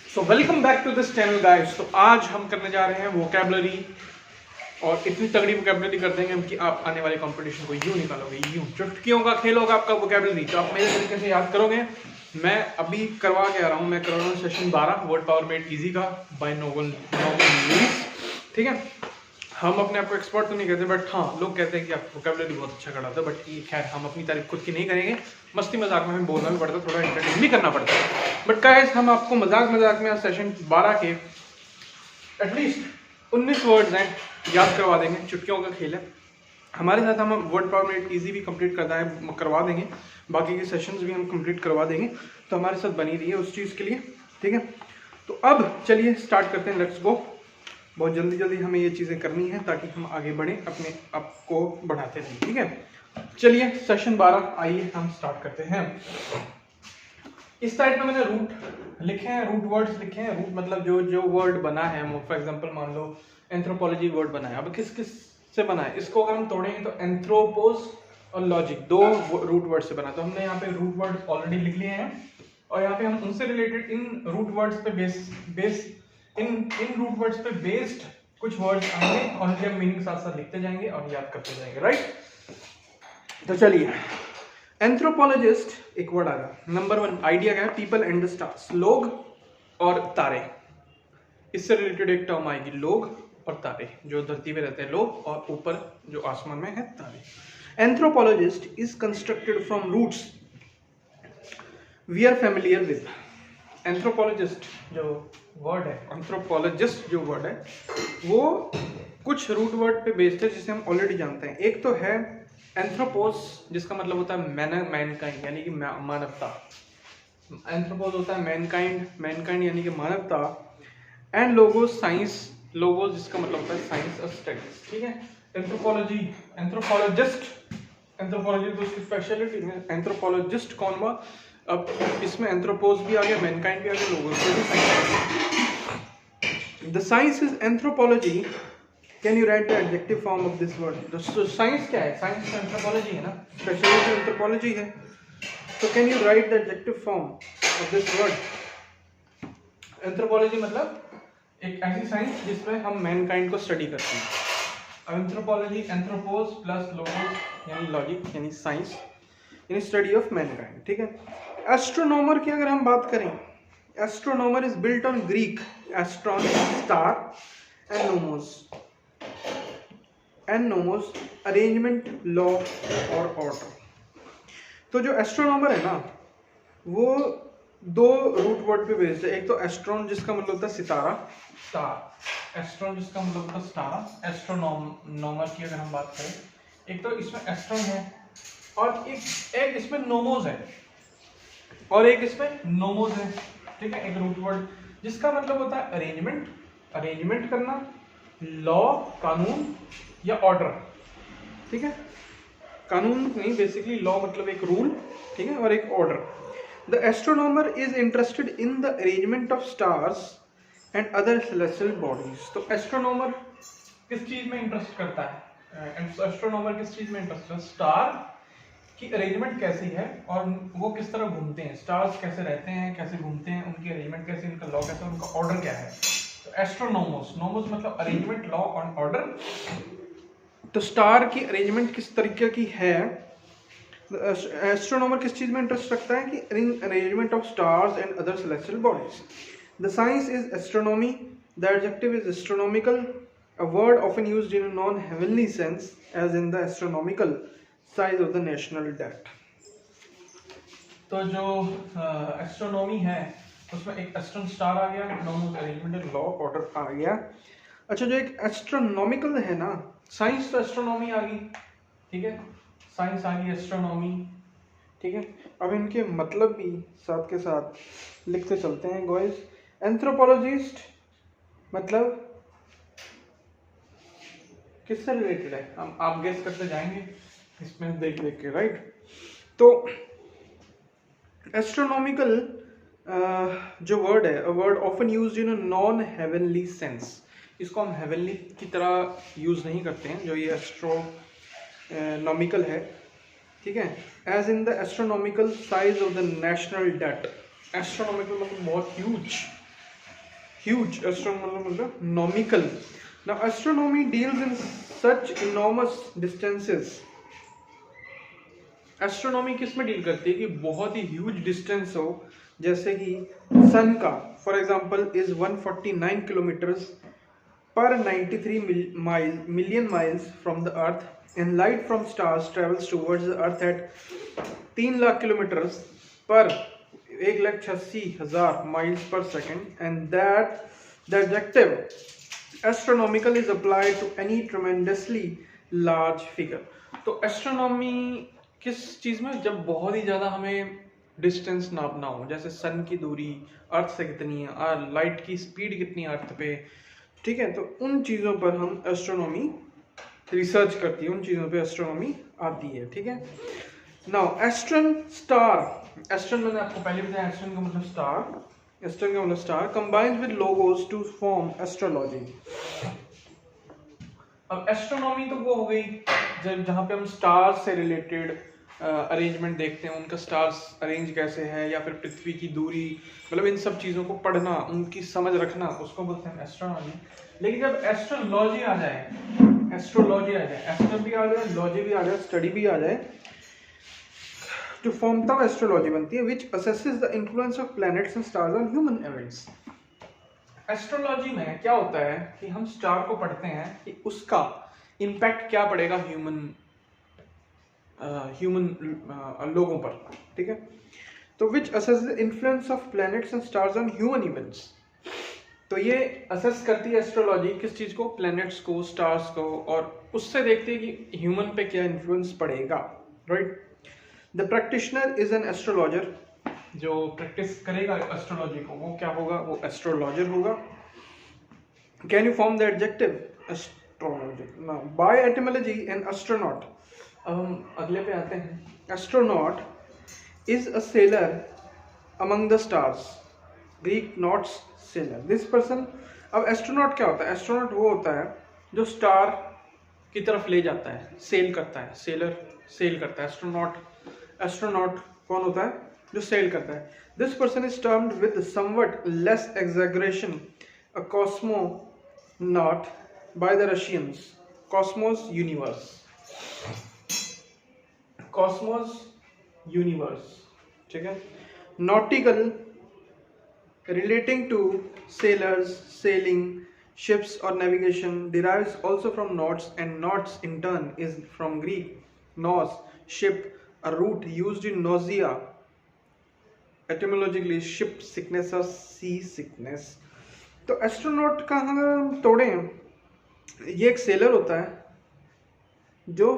So welcome back to this channel guys. तो आज हम करने जा रहे हैं वोकैबुलरी और इतनी तगड़ी वोकैबुलरी कर देंगे हम कि आप आने वाले कंपटीशन को यूं निकालोगे, यूं चुटकियों का खेल होगा आपका वोकैबुलरी। तो आप मेरे तरीके से याद करोगे। मैं अभी करवा के आ रहा हूँ, मैं करवा रहा हूँ session 12 word power made easy का बाय नोबल लुइस। ठीक है, हम अपने आप को एक्सपर्ट तो नहीं कहते, बट हाँ लोग कहते हैं कि आप वोकैबुलरी बहुत अच्छा कराते हो। बट ये खैर हम अपनी तारीफ खुद की नहीं करेंगे, मस्ती मजाक में हमें बोलना भी पड़ता है, थोड़ा एंटरटेन भी करना पड़ता है। बट गाइस हम आपको मजाक मजाक में सेशन 12 के एटलीस्ट 19 वर्ड्स हैं याद करवा देंगे। चुटकियों का खेल है हमारे साथ। हम वर्ड पावर मेड इजी भी कंप्लीट करवा देंगे, बाकी के सेशंस भी हम कंप्लीट करवा देंगे। तो हमारे साथ बनी रही है उस चीज़ के लिए। ठीक है, तो अब चलिए स्टार्ट करते हैं, लेट्स गो। बहुत जल्दी जल्दी हमें ये चीज़ें करनी है ताकि हम आगे बढ़ें, अपने आप को बढ़ाते रहें। ठीक है, चलिए सेशन 12 आइए हम स्टार्ट करते हैं। इस साइड में मैंने रूट लिखे हैं, रूट वर्ड्स लिखे हैं। रूट मतलब जो वर्ड बना है। फॉर एग्जांपल मान लो एंथ्रोपोलॉजी वर्ड बना है। अब किस किस से बना है, इसको अगर हम तोड़ेंगे तो एंथ्रोपोस और लॉजिक दो रूट वर्ड से बना। तो हमने यहाँ पे रूट वर्ड ऑलरेडी लिख लिए हैं और यहाँ पे हम उनसे रिलेटेड इन रूट वर्ड्स पे इन रूट वर्ड्स पे बेस्ड कुछ वर्ड्स आएंगे और उनके मीनिंग साथ साथ लिखते जाएंगे और याद करते जाएंगे। राइट, तो चलिए एंथ्रोपोलॉजिस्ट एक वर्ड आएगा। नंबर 1 आइडिया क्या है, पीपल एंड द स्टार्स, लोग और तारे। इससे रिलेटेड एक टर्म आएगी, लोग और तारे। जो धरती पे रहते हैं लोग और ऊपर जो आसमान में है तारे। Anthropologist is constructed from roots we are familiar with. Anthropologist जो वर्ड है, एंथ्रोपोलॉजिस्ट जो वर्ड है वो कुछ रूट वर्ड पे बेस्ड है जिसे हम ऑलरेडी जानते हैं। एक तो है एंथ्रोपोस, जिसका मतलब होता है मैनकाइंड यानी कि मानवता। एंथ्रोपोस होता है मैनकाइंड यानी कि मानवता। एंड लोगोस साइंस, लोगोस जिसका मतलब होता है साइंस और स्टडीज। ठीक है, एंथ्रोपोलॉजी एंथ्रोपोलॉजी तो उसकी स्पेशलिटी है। एंथ्रोपोलॉजिस्ट कौन हुआ, अब इसमें एंथ्रोपोस भी आ गया, मैनकाइंड भी आ गया, लोगोस भी science. The science is anthropology. Can you write the adjective form of this word. Science क्या है, साइंस एंथ्रोपोलॉजी है ना, स्पेशलिटी एंथ्रोपोलॉजी है। तो can you write the adjective form of this word. Anthropology मतलब एक ऐसी साइंस जिसमें हम मैनकाइंड को स्टडी करते हैं। एंथ्रोपोलॉजी एंथ्रोपोस प्लस लोगोस यानी लॉजिक यानी साइंस यानी स्टडी ऑफ मैनकाइंड। ठीक है, एस्ट्रोनॉमर की अगर हम बात करें, astronomer is built on Greek एस्ट्रॉन star and nomos arrangement law or order. तो जो एस्ट्रोनॉमर है ना वो दो रूट वर्ड पे बेस्ड है। एक तो एस्ट्रॉन जिसका मतलब होता है सितारा, स्टार। एस्ट्रॉन जिसका मतलब होता है स्टार। एस्ट्रोनॉमर की अगर हम बात करें, एक तो इसमें एस्ट्रॉन है और एक इसमें नोमोस है और एक इसमें नोमोस है। ठीक है, एक रूट वर्ड जिसका मतलब होता है अरेंजमेंट करना, लॉ कानून या ऑर्डर। ठीक है, कानून नहीं, बेसिकली लॉ मतलब एक रूल। ठीक है, और एक order. The astronomer is interested in the arrangement of stars and other celestial bodies. तो एस्ट्रोनॉमर किस चीज में इंटरेस्ट करता है, एस्ट्रोनॉमर किस चीज में इंटरेस्ट है, स्टार की अरेंजमेंट कैसी है और वो किस तरह घूमते हैं, स्टार्स कैसे रहते हैं, कैसे घूमते हैं, उनकी अरेंजमेंट कैसी, उनका लॉ कैसा, उनका ऑर्डर क्या है। तो एस्ट्रोनोमोस, नोमोस मतलब अरेंजमेंट, लॉ और ऑर्डर। तो स्टार की अरेंजमेंट किस तरीके की है, एस्ट्रोनॉमर किस चीज में इंटरेस्ट रखता है कि arrangement of stars and other celestial bodies. The science is astronomy. The adjective is astronomical, a word often used in a non-heavenly sense as in the astronomical size of the national debt। तो जो astronomy है उसमें एक एस्ट्रॉन star आ गया, nomos arrangement, law order आ गया। अच्छा, जो एक एस्ट्रोनॉमिकल है ना, साइंस तो एस्ट्रोनॉमी आ गई। ठीक है, साइंस आ गई, एस्ट्रोनॉमी। ठीक है, अब इनके मतलब भी साथ के साथ लिखते चलते हैं गाइस। एंथ्रोपोलॉजिस्ट मतलब किससे रिलेटेड है, हम आप गेस करते जाएंगे इसमें देख के। राइट, तो एस्ट्रोनॉमिकल जो वर्ड है, a word often used in a non heavenly sense. इसको हम हेवनली की तरह यूज नहीं करते हैं, जो ये एस्ट्रोनॉमिकल है। ठीक है, as in the astronomical size of the national debt. Astronomical मतलब बहुत huge, huge, astronomical. Now astronomy deals in such enormous distances. Astronomy किस में डील करती है कि बहुत ही ह्यूज डिस्टेंस हो, जैसे कि सन का for example is 149 kilometres per 93 million miles from the earth and light from stars travels towards the earth at 3 lakh kilometres per 1,86,000 miles per second and that the adjective astronomical is applied to any tremendously large figure. तो astronomy किस चीज़ में, जब बहुत ही ज़्यादा हमें distance नापना हो, जैसे सन की दूरी अर्थ से कितनी है, लाइट की स्पीड कितनी है अर्थ पे, ठीक है, तो उन चीज़ों पर हम एस्ट्रोनॉमी रिसर्च करती है, उन चीज़ों पे एस्ट्रोनॉमी आती है, ठीक है। नाउ एस्ट्रन स्टार, एस्ट्रन मैंने आपको पहले बताया, एस्ट्रन का मतलब स्टार, एस्ट्रन का मतलब star combines with logos to form astrology. अब एस्ट्रोनॉमी तो वो हो गई जहाँ पे हम स्टार्स से रिलेटेड अरेंजमेंट देखते हैं, उनका स्टार्स अरेंज कैसे है, या फिर पृथ्वी की दूरी, मतलब इन सब चीज़ों को पढ़ना, उनकी समझ रखना, उसको बोलते हैं एस्ट्रोनॉमी। लेकिन जब एस्ट्रोलॉजी आ जाए, एस्ट्रोलॉजी आ जाए, एस्ट्रो भी आ जाए, लॉजी भी आ जाए, स्टडी भी आ जाए, तो फॉर्म तब एस्ट्रोलॉजी बनती है which assesses the influence of planets and stars on human events. Astrology में क्या होता है कि हम स्टार को पढ़ते हैं कि उसका इम्पैक्ट क्या पड़ेगा ह्यूमन लोगों पर, ठीक है। तो which assess the influence of planets and stars on human events. तो ये असेस करती है एस्ट्रोलॉजी किस चीज़ को, प्लैनेट्स को, स्टार्स को, और उससे देखती है कि ह्यूमन पे क्या इन्फ्लुएंस पड़ेगा, right. The practitioner is an astrologer, जो प्रैक्टिस करेगा एस्ट्रोलॉजी को वो क्या होगा, वो एस्ट्रोलॉजर होगा। Can you form the adjective astrologer. Now by etymology an astronaut, अब हम अगले पे आते हैं। Astronaut is a sailor among the stars, Greek nautes sailor, this person. अब एस्ट्रोनॉट क्या होता है, एस्ट्रोनॉट वो होता है जो स्टार की तरफ ले जाता है, सेल करता है, सेलर सेल करता है, एस्ट्रोनॉट, एस्ट्रोनॉट कौन होता है, जो सेल करता है। This person is termed with somewhat less exaggeration a cosmonaut by the Russians, Cosmos universe, Cosmos universe, ठीक है। Nautical relating to sailors, sailing, ships or navigation derives also from knots, and knots in turn is from Greek nous, ship, a root used in nausea, etymologically ship sickness or sea sickness। तो astronaut का हम तोड़ें, ये एक seller होता है जो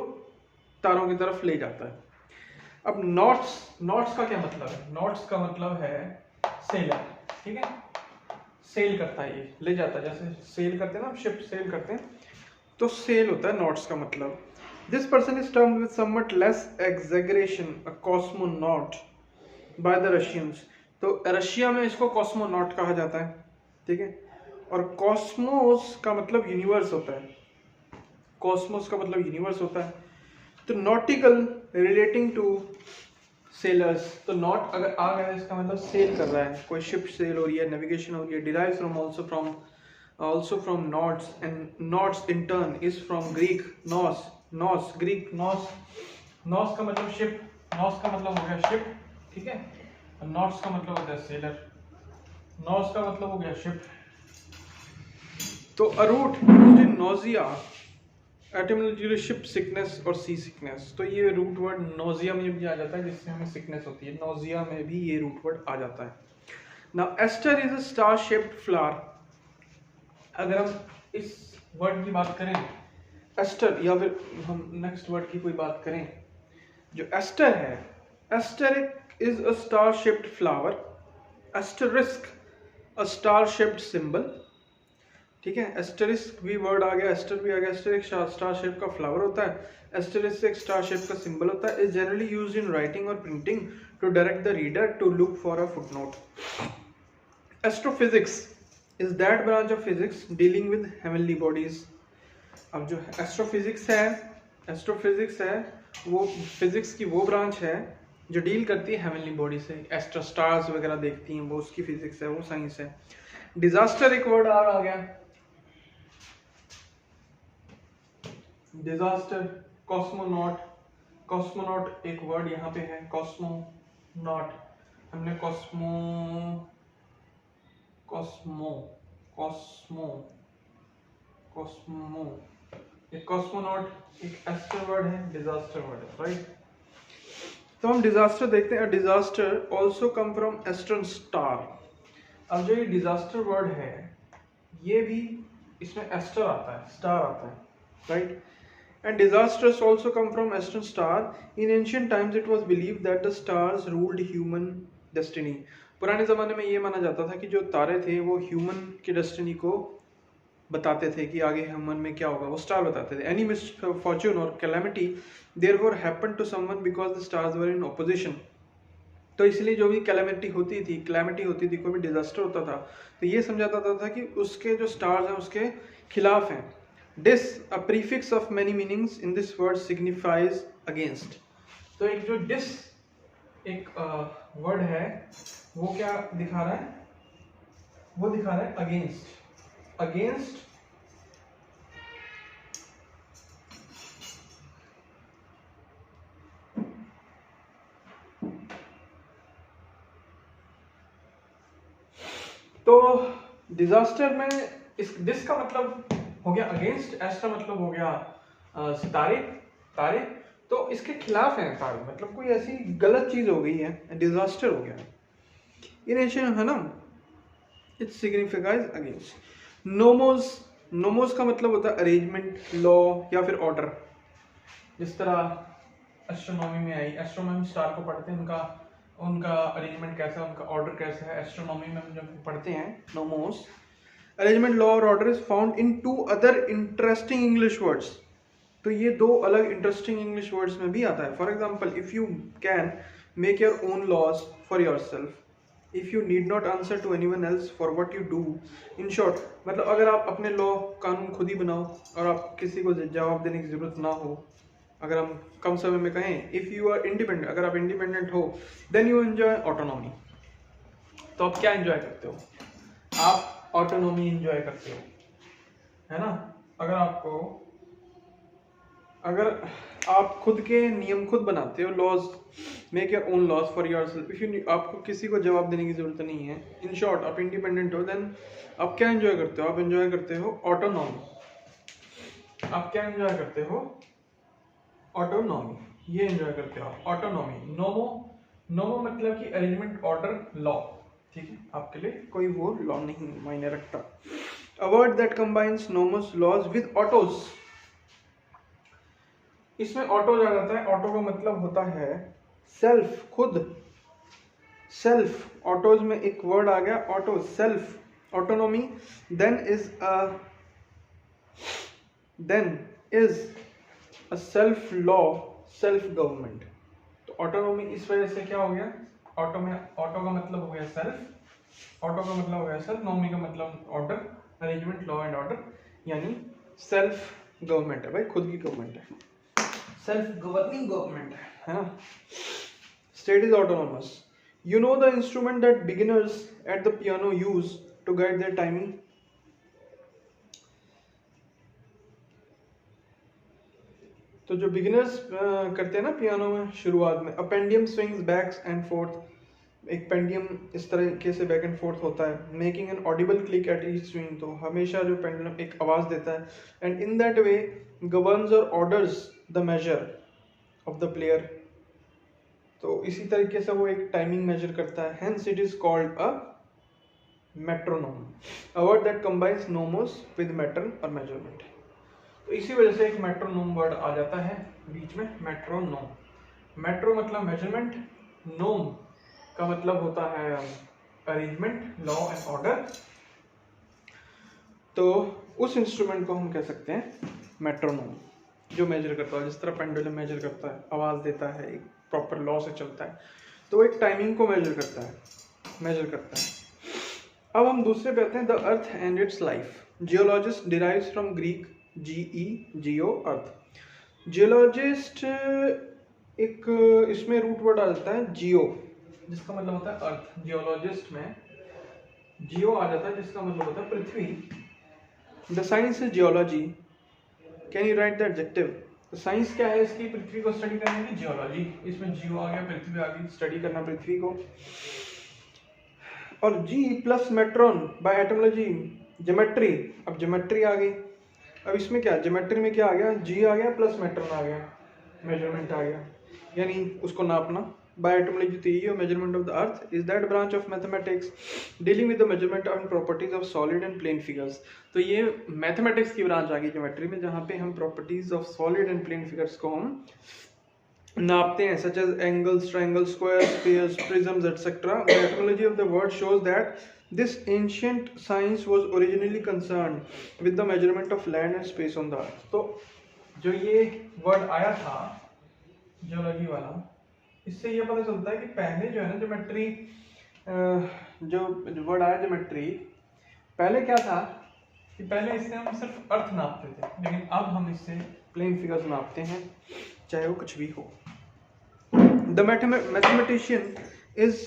तारों की तरफ ले जाता है। अब नॉट्स, नॉट्स का क्या मतलब है, नॉट्स का मतलब है सेलर, ठीक है, सेल करता है, ये ले जाता है, जैसे सेल करते हैं ना, शिप सेल करते हैं, तो सेल होता है नॉट्स का मतलब। This person is termed with somewhat less exaggeration a cosmonaut by the Russians. तो रशिया में इसको कॉस्मोनॉट कहा जाता है, ठीक है। और कॉस्मोस का मतलब यूनिवर्स होता है, कॉस्मोस का मतलब यूनिवर्स होता है। तो नॉटिकल रिलेटिंग टू सेलर्स, तो नॉट अगर आ गया इसका मतलब सेल कर रहा है, कोई शिप सेल हो रही है, नेविगेशन हो रही है। Derives from also from knots, and knots in turn is from Greek nous, nous Greek nous, nous का मतलब शिप, nous का मतलब हो गया शिप, ठीक है, और knots का मतलब होता है सेलर, nous का मतलब हो गया शिप। तो a root used in nausea, etymology ship sickness और सी सिकनेस, तो ये रूट वर्ड नोजिया में भी आ जाता है, जिससे हमें सिकनेस होती है, नोजिया में भी ये रूट वर्ड आ जाता है। Now aster is a star shaped flower. अगर हम इस वर्ड की बात करें एस्टर, या फिर हम नेक्स्ट वर्ड की कोई बात करें, जो एस्टर है, aster is a star shaped flower, asterisk a star shaped symbol, ठीक है। एस्टरिस्क भी वर्ड आ गया, एस्टर भी आ गया। एस्टर एक स्टार शेप का फ्लावर होता है, एस्टरिस्क एक स्टार शेप का सिंबल होता है। Is generally used in writing और printing to direct the reader to look for a footnote. Astrophysics is that branch of physics dealing with heavenly bodies. अब जो एस्ट्रोफिजिक्स है, एस्ट्रोफिजिक्स है वो फिजिक्स की वो ब्रांच है जो डील करती है हेवनली बॉडी से, एस्ट्रो स्टार्स वगैरह देखती हैं, वो उसकी फिजिक्स है, वो साइंस है। डिजास्टर एक वर्ड आ गया, डिजास्टर। कॉस्मोनॉट, कॉस्मोनॉट एक वर्ड यहाँ पे है, कॉस्मोनॉट। हमने कॉस्मो कॉस्मो कॉस्मो कॉस्मो एक कॉस्मोनॉट एक एस्टर वर्ड है, डिजास्टर वर्ड है, राइट। तो हम डिजास्टर देखते हैं। Disaster also come from astern star. अब जो ये डिजास्टर वर्ड है ये भी इसमें एस्टर आता है, स्टार आता है, right. And disasters also come from astern star. In ancient times it was believed that the stars ruled human destiny. पुराने ज़माने में ये माना जाता था कि जो तारे थे वो ह्यूमन की डेस्टिनी को बताते थे कि आगे ह्यूमन में क्या होगा, वो स्टार बताते थे। Any misfortune or calamity therefore happened to someone because the stars were in opposition. तो इसलिए जो भी कैलेमिटी होती थी, कोई भी डिजास्टर होता था, तो ये समझा जाता था कि उसके जो स्टार्स हैं उसके खिलाफ हैं। Dis a prefix of many meanings in this word signifies against. तो एक जो डिस एक वर्ड है वो क्या दिखा रहा है, वो दिखा रहा है अगेंस्ट, अगेंस्ट तो डिजास्टर में इस डिस का मतलब हो गया अगेंस्ट, एस का मतलब हो गया सितारे, तारे। तो इसके खिलाफ है तारे, मतलब कोई ऐसी गलत चीज हो गई है, डिजास्टर हो गया। इन एशियन है ना, it signifies against. Nomos, nomos का मतलब होता है अरेंजमेंट, लॉ या फिर ऑर्डर। जिस तरह एस्ट्रोनॉमी में आई, एस्ट्रोनॉमी स्टार को पढ़ते हैं, उनका अरेंजमेंट कैसा है, उनका ऑर्डर कैसा है, एस्ट्रोनॉमी में हम जब पढ़ते हैं nomos. Arrangement, law or order is found in two other interesting English words. तो ये दो अलग इंटरेस्टिंग इंग्लिश वर्ड्स में भी आता है। For example, if you can make your own laws for yourself, if you need not answer to anyone else for what you do. In short, मतलब अगर आप अपने लॉ कानून खुद ही बनाओ और आप किसी को जवाब देने की जरूरत ना हो। अगर हम कम समय में कहें, इफ यू आर इंडिपेंडेंट, अगर आप इंडिपेंडेंट हो, देन यू एंजॉय ऑटोनॉमी। तो आप क्या एंजॉय करते हो? आप ऑटोनॉमी एंजॉय करते हो, है ना। अगर आप खुद के नियम खुद बनाते हो, laws, make your own laws for yourself, if you, आपको किसी को जवाब देने की जरूरत नहीं है, इन शॉर्ट आप इंडिपेंडेंट हो, देन आप क्या एंजॉय करते हो? आप एंजॉय करते हो ऑटोनॉमी। आप क्या एंजॉय करते हो? ऑटोनॉमी, ये एंजॉय करते हो आप, ऑटोनॉमी। नोमो, नोमो मतलब कि अरेंजमेंट, ऑर्डर, लॉ, ठीक है। आपके लिए कोई वो लॉ नहीं मायने रखता। A word that combines nomos laws with autos. इसमें ऑटो आ जाता है। ऑटो का मतलब होता है सेल्फ, खुद, सेल्फ। ऑटोज में एक वर्ड आ गया auto, self, autonomy. Then is a self law, self government. तो ऑटोनॉमी इस वजह से क्या हो गया, ऑटो में, ऑटो का मतलब हो गया सेल्फ, ऑटो का मतलब हो गया सेल्फ, नॉमी का मतलब order, arrangement, law and order, यानी सेल्फ गवर्नमेंट है भाई, खुद की गवर्नमेंट है, सेल्फ गवर्निंग गवर्नमेंट है ना। State is autonomous. You know the instrument that beginners at the piano use to guide their timing. तो जो बिगिनर्स करते हैं ना पियानो में शुरुआत में, अ पेंडियम स्विंग्स बैक्स एंड फोर्थ। एक पेंडियम इस तरीके से बैक एंड फोर्थ होता है, making an audible click at each swing. तो हमेशा जो पेंडुलम एक आवाज देता है, and in that way governs और orders the measure of the player. तो इसी तरीके से वो एक टाइमिंग मेजर करता है। Hence it is called a metronome, a word that combines nomos with matron और मेजरमेंट। तो इसी वजह से एक मेट्रोनोम वर्ड आ जाता है बीच में, मेट्रोनोम। मेट्रो मतलब मेजरमेंट, नोम का मतलब होता है अरेंजमेंट, लॉ एंड ऑर्डर। तो उस इंस्ट्रूमेंट को हम कह सकते हैं मेट्रोनोम, जो मेजर करता है, जिस तरह पेंडुलम मेजर करता है, आवाज देता है, एक प्रॉपर लॉ से चलता है, तो एक टाइमिंग को मेजर करता है। अब हम दूसरे पे आते हैं, the earth and it's life. Geologist derives from Greek Jio, earth. Geologist एक इसमें रूट वर्ड आ जाता है जियो, जिसका मतलब होता है अर्थ। जियोलॉजिस्ट में जियो आ जाता है जिसका मतलब होता है पृथ्वी। The science is geology, can you write the adjective? तो साइंस क्या है इसकी? पृथ्वी को स्टडी करने की जियोलॉजी। इसमें जियो आ गया, पृथ्वी आ गई, स्टडी करना पृथ्वी को। और जी प्लस मेट्रॉन बाय एटमोलॉजी ज्योमेट्री। अब ज्योमेट्री आ गई। अब इसमें क्या, ज्योमेट्री में क्या आ गया? जी आ गया प्लस मेट्रॉन आ गया, मेजरमेंट आ गया, यानी उसको नापना। By etymology, theory of measurement of the earth is that branch of mathematics dealing with the measurement and properties of solid and plane figures। तो ये मैथमेटिक्स की ब्रांच आ गई ज्योमेट्री में, जहाँ पे हम properties of solid and plane figures को हम नापते हैं, such as angles, triangles, squares, spheres, prisms, etc. The etymology of the word shows that this ancient science was originally concerned with the measurement of land and space on the earth। तो जो ये word आया था geology वाला, इससे ये पता चलता है कि पहले जो है ना ज्योमेट्री, जो वर्ड आया ज्योमेट्री, पहले क्या था कि पहले इससे हम सिर्फ अर्थ नापते थे, लेकिन अब हम इससे प्लेन फिगर्स नापते हैं, चाहे वो कुछ भी हो। The mathematician is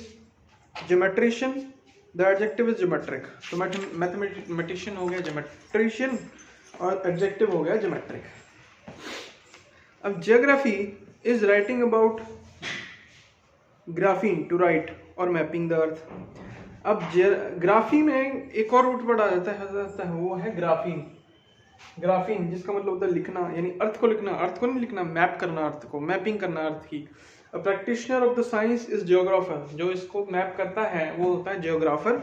geometrician, the adjective is geometric. तो मैथमेटिशियन हो गया ज्योमेट्रिशियन और एडजेक्टिव हो गया ज्योमेट्रिक। अब geography is writing about graphein to write और मैपिंग द अर्थ। अब ग्राफी में एक और रूट वर्ड आ जाता है, वो है ग्राफीन। ग्राफीन जिसका मतलब होता है लिखना, यानी अर्थ को लिखना, अर्थ को नहीं लिखना, मैप करना अर्थ को, मैपिंग करना अर्थ की। अ practitioner of the science is geographer. जो इसको मैप करता है वो होता है जियोग्राफर,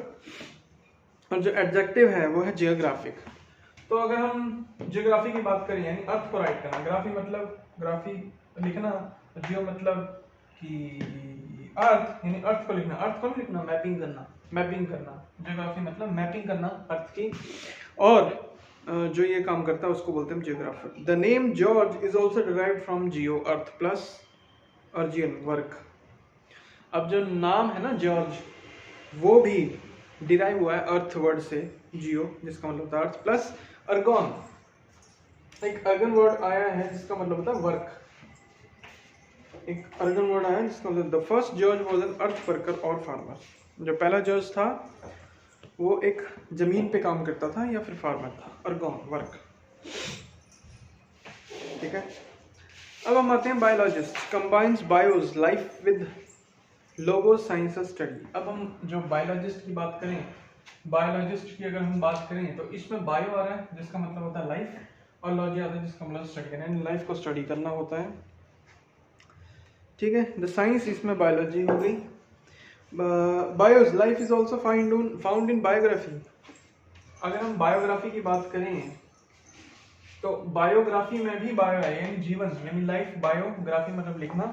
और जो एडजेक्टिव है वो है जियोग्राफिक। तो अगर हम जियोग्राफी की बात करें, यानी अर्थ को राइट करना, ग्राफी मतलब ग्राफी लिखना, जियो मतलब कि अर्थ, यानी अर्थ को लिखना, अर्थ को नहीं लिखना, मैपिंग करना, मैपिंग करना। जियोग्राफी मतलब मैपिंग करना अर्थ की, और जो ये काम करता है उसको बोलते हैं geographer. The name George is also derived from geo, earth plus ergon, work. अब जो नाम है ना जॉर्ज, वो भी डिराइव हुआ है अर्थ वर्ड से, जियो जिसका मतलब होता है अर्थ, प्लस अर्गॉन, एक अर्गन वर्ड आया है जिसका मतलब होता है वर्क। एक अर्गन वर्ड आया जिसका मतलब, the first George was an earth worker और फार्मर। जो पहला जॉर्ज था वो एक जमीन पे काम करता था या फिर फार्मर था, अर्गन वर्क। ठीक है। अब हम आते हैं biologist, combines BIOS life with logo science study. अब हम जो बायोलॉजिस्ट की बात करें, बायोलॉजिस्ट की अगर हम बात करें तो इसमें बायो आ रहा है जिसका मतलब होता है लाइफ, और लॉजी आता है जिसका मतलब स्टडी करना, यानी लाइफ को स्टडी करना होता है। ठीक है। द साइंस इसमें बायोलॉजी हो गई। BIOS life is also found in biography. अगर हम बायोग्राफी की बात करें तो बायोग्राफी में भी बायो है, यानी जीवन, यानी लाइफ। बायोग्राफी मतलब लिखना,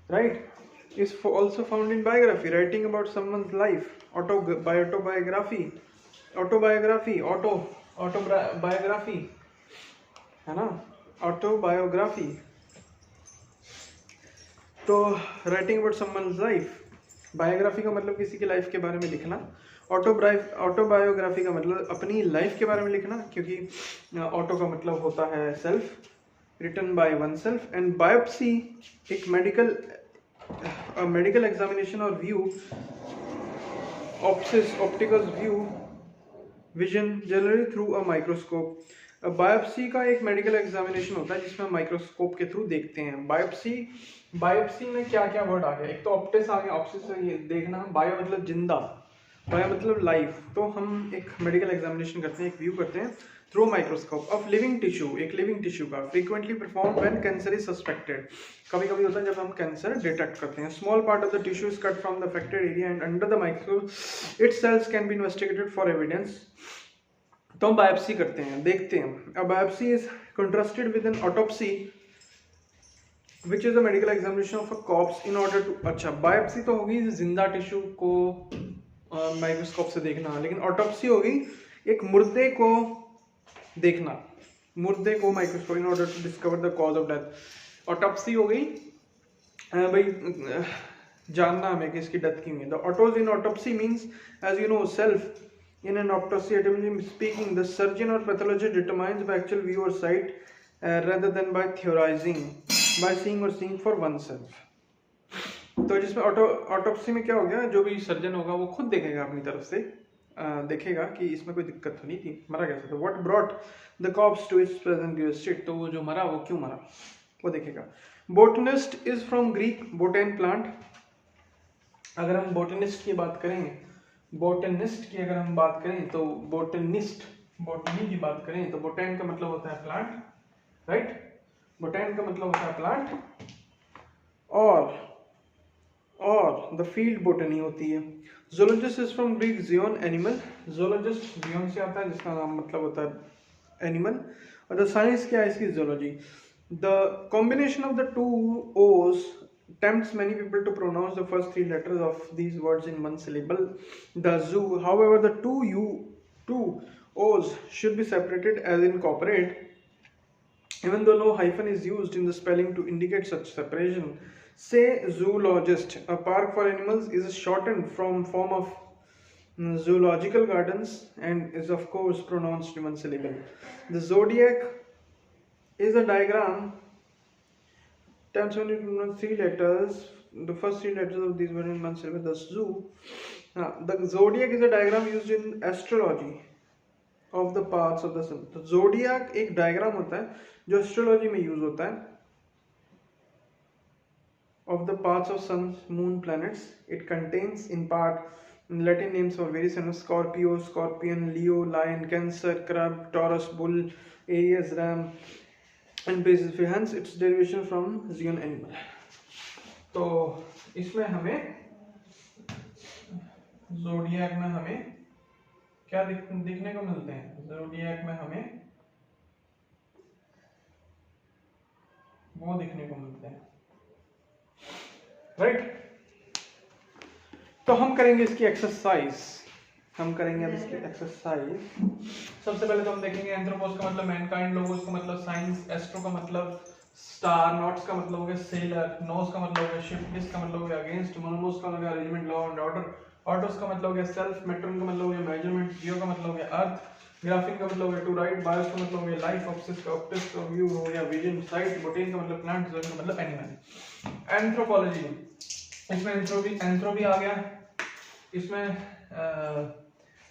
right, is also found in biography, writing about someone's life. Autobiography, autobiography, autobiography है ना, ऑटोबायोग्राफी। तो writing about someone's life, biography का मतलब किसी की लाइफ के बारे में लिखना, ऑटोबायोग्राफी का मतलब अपनी लाइफ के बारे में लिखना, क्योंकि ऑटो का मतलब होता है self, written by oneself. And biopsy एक मेडिकल एग्जामिनेशन और view, optical view, vision generally through a microscope. Biopsy का एक मेडिकल एग्जामिनेशन होता है जिसमें माइक्रोस्कोप के थ्रू देखते हैं। बायोप्सी में क्या क्या वर्ड आ गया, एक तो ऑप्टिस आ गया, ऑप्टिस से ये देखना, बायो मतलब जिंदा, बायो मतलब लाइफ। तो हम एक मेडिकल एग्जामिनेशन करते हैं, एक व्यू करते हैं through microscope of living tissue, एक लिविंग टिश्यू का। Frequently perform when cancer is suspected, कभी कभी होता है जब हम कैंसर डिटेक्ट करते हैं। Small part of the tissue is cut from the affected area and under the microscope its cells can be investigated for evidence. तो हम बायोप्सी करते हैं, देखते हैं। A biopsy is contrasted with an autopsy which is a medical examination of a corpse in order to. अच्छा, biopsy तो होगी जिंदा टिश्यू को माइक्रोस्कोप से देखना, लेकिन ऑटोप्सी होगी एक मुर्दे को देखना, मुर्दे को microscope in order to discover the cause of death. Autopsy हो गई भाई जानना हमें कि इसकी डेथ क्यों है। The autos in autopsy means as you know self. In an autopsy, etymologically speaking, the surgeon or pathologist determines by actual view or sight rather than by theorizing, by seeing or seeing for oneself. तो जिसमें autopsy में क्या हो गया, जो भी surgeon होगा वो खुद देखेगा अपनी तरफ से, देखेगा कि इसमें कोई दिक्कत तो नहीं थी, मरा कैसे था, what brought the corpse to its present state, तो वो जो मरा वो क्यों मरा वो देखेगा। Botanist is from Greek botane plant. अगर हम बोटनिस्ट की बात करें, बोटनिस्ट की अगर हम बात करें तो बोटनिस्ट, बोटनी की बात करें तो बोटेन का मतलब होता है प्लांट, राइट, बोटेन का मतलब होता है प्लांट, और द फील्ड बोटनी होती है। Zoologist is from Greek zoon animal, zoologist zoon से आता है जिसका नाम मतलब होता है एनिमल, और द साइंस क्या है इसकी, zoology. The combination of the two ओज tempts many people to pronounce the first three letters of these words in one syllable, the zoo. However, the two o's should be separated as in corporate, even though no hyphen is used in the spelling to indicate such separation. Say zoologist, a park for animals, is a shortened form of zoological gardens and is of course pronounced in one syllable. The zodiac is a diagram tempts when you pronounce three letters, the first three letters of these words in one syllable. The zoo. The zodiac is a diagram used in astrology of the paths of the sun. तो zodiac एक diagram होता है जो astrology में use होता है of the paths of sun, moon, planets. It contains in part Latin names for various animals: Scorpio, Scorpion, Leo, Lion, Cancer, Crab, Taurus, Bull, Aries, Ram, and basis. Hence its derivation from Zion animal. तो इसमें हमें zodiac में हमें क्या दिखने को मिलते हैं, जोडियक में हमें वो दिखने को मिलते हैं, राइट। तो हम करेंगे इसकी एक्सरसाइज, हम करेंगे अब इसकी एक्सरसाइज। सबसे पहले तो हम देखेंगे एंथ्रोपोस का मतलब मैनकाइंड, लोगोस का मतलब साइंस, एस्ट्रो का मतलब स्टार, नॉट्स का मतलब हो गया सेलर, नोस का मतलब हो गया शिप, डिस का मतलब हो गया अगेंस्ट, मोनोमोस का मतलब हो गया arrangement, law and order, autos का मतलब हो गया सेल्फ, मेट्रॉन का मतलब हो गया मेजरमेंट, जियो का मतलब हो गया अर्थ, ग्राफिन का मतलब हो गया टू राइट, बायोस का मतलब हो गया लाइफ, ऑप्सिस का ऑप्टिक्स का व्यू हो गया विजन, साइट, बोटेन का मतलब प्लांट, जोन का मतलब एनिमल। एंथ्रोपोलॉजी, इसमें एंथ्रोपी आ गया, इसमें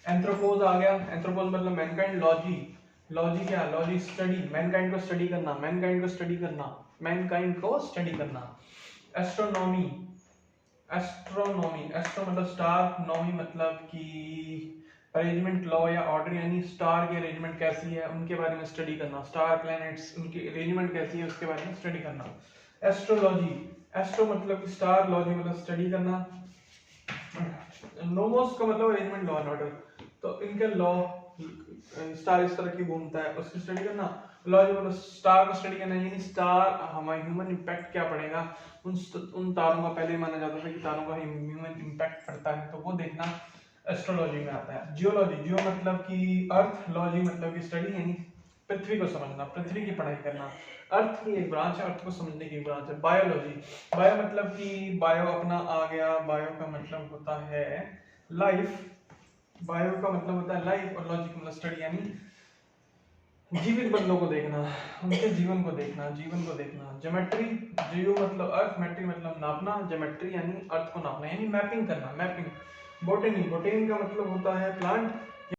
एंथ्रोपोज आ गया, एंथ्रोपोज मतलब मैनकाइंड, लॉजी, लॉजी क्या, लॉजी स्टडी, मैनकाइंड को स्टडी करना, मैनकाइंड को स्टडी करना, मैनकाइंड को स्टडी करना। एस्ट्रोनॉमी, एस्ट्रोनॉमी, एस्ट्रो मतलब स्टार, नॉमी मतलब कि अरेंजमेंट, लॉ या ऑर्डर, यानी स्टार की अरेंजमेंट कैसी है उनके बारे में स्टडी करना, स्टार प्लैनेट्स उनकी अरेंजमेंट कैसी है उसके बारे में स्टडी करना। एस्ट्रोलॉजी, एस्ट्रो मतलब कि स्टार, लॉजी मतलब स्टडी करना, नोमोस का मतलब अरेंजमेंट, लॉ एंड ऑर्डर, तो इनके लॉ, स्टार इस तरह की घूमता है उसकी स्टडी करना, लॉजी मतलब स्टार को स्टडी करना, यानी स्टार हमारे ह्यूमन इम्पैक्ट क्या पड़ेगा उन तारों का, पहले माना जाता था कि तारों का ह्यूमन इम्पैक्ट पड़ता है, तो वो देखना एस्ट्रोलॉजी में आता है। जियोलॉजी, जियो मतलब कि अर्थ, लॉजी मतलब कि स्टडी यानी पृथ्वी को समझना, पृथ्वी की पढ़ाई करना, अर्थ की एक ब्रांच है, अर्थ को समझने की ब्रांच है। बायोलॉजी, बायो मतलब कि बायो अपना आ गया, बायो का मतलब होता है लाइफ, बायो का मतलब होता है लाइफ, और लॉजी का मतलब स्टडी यानी जीवित बंदों को देखना, उनके जीवन को देखना, जीवन को देखना। ज्योमेट्री, जियो मतलब अर्थ, मेट्री मतलब नापना, ज्योमेट्री यानी अर्थ को नापना यानी मैपिंग करना, मैपिंग। बोटनी, बोटेन का मतलब होता है प्लांट,